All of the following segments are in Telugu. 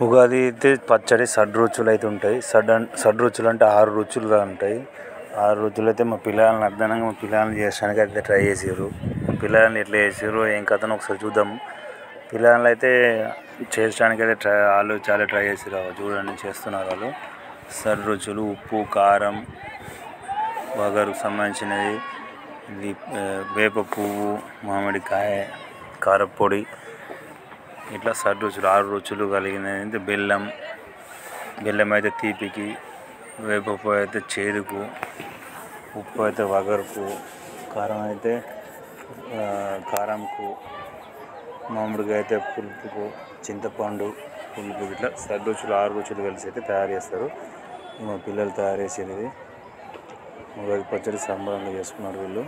ఉగాది అయితే పచ్చడి షడ్రుచులు అయితే ఉంటాయి. షడ్రుచులు అంటే 6 రుచులుగా ఉంటాయి. 6 రుచులు అయితే మా పిల్లల్ని చేయడానికి అయితే ట్రై చేసారు. పిల్లల్ని ఎట్లా చేసారు ఏం కథనో ఒకసారి చూద్దాం. పిల్లలు అయితే చేయడానికి అయితే వాళ్ళు చాలా ట్రై చేసారు. చూడండి చేస్తున్నారు వాళ్ళు. షడ్రుచులు ఉప్పు, కారం, వగరుకు సంబంధించినది, ఇది వేప పువ్వు, మామిడికాయ, కారపొడి, ఇట్లా షడ్రుచులు 6 రుచులు కలిగినది. బెల్లం అయితే తీపికి, వేప పువ్వు అయితే చేదుకు, ఉప్పు అయితే వగరుకు, కారం అయితే కారంకు, మామిడికాయ అయితే పులుపుకు, చింతపండు పులుపుకి, ఇట్లా షడ్రుచులు 6 రుచులు కలిసి అయితే తయారు చేస్తారు. మా పిల్లలు తయారు చేసేది ఉగాది పచ్చడి సంబరంగా చేసుకున్నారు వీళ్ళు.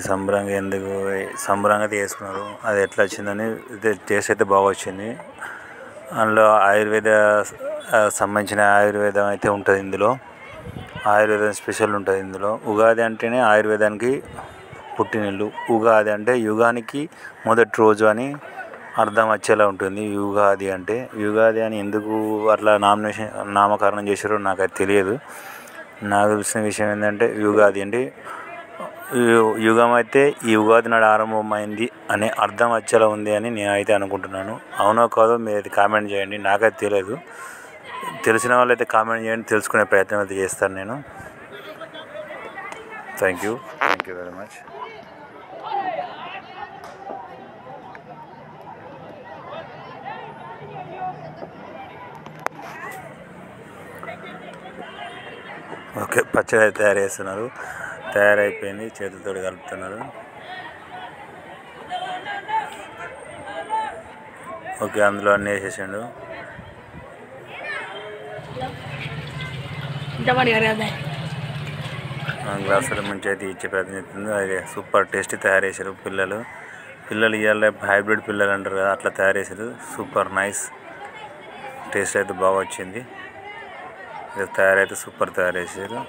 సంబరంగా అయితే చేసుకున్నారు. అది ఎట్లా వచ్చిందని టేస్ట్ అయితే బాగా వచ్చింది. అందులో సంబంధించిన ఆయుర్వేదం అయితే ఉంటుంది. ఇందులో ఆయుర్వేదం స్పెషల్ ఉంటుంది. ఇందులో ఉగాది అంటేనే ఆయుర్వేదానికి పుట్టినిల్లు. ఉగాది అంటే యుగానికి మొదటి రోజు అని అర్థం వచ్చేలా ఉంటుంది. యుగాది అని ఎందుకు అట్లా నామకరణం చేశారో నాకైతే తెలియదు. నాకు తెలిసిన విషయం ఏంటంటే యుగాది అంటే యుగం అయితే ఈ ఉగాది నాడు ఆరంభమైంది అనే అర్థం వచ్చేలా ఉంది అని నేనైతే అనుకుంటున్నాను. అవునో కాదో మీరు కామెంట్ చేయండి. నాకైతే తెలియదు. తెలిసిన వాళ్ళైతే కామెంట్ చేయండి. తెలుసుకునే ప్రయత్నం అయితే చేస్తాను నేను. Thank you very much. Okay, పచ్చడి అయితే తయారు చేస్తున్నారు. తయారైపోయింది, చేతులతో కలుపుతున్నారు. ఓకే, అందులో అన్నీ వేసేసిండు. గ్లాసులో మంచి అయితే ఇచ్చే ప్రయత్నం చేస్తుంది. అది సూపర్ టేస్టీ తయారు చేశారు పిల్లలు ఇవాళ హైబ్రిడ్ పిల్లలు అంటారు కదా, అట్లా తయారు చేశారు. సూపర్ నైస్, టేస్ట్ అయితే బాగా వచ్చింది. తయారైతే సూపర్ తయారు చేశారు.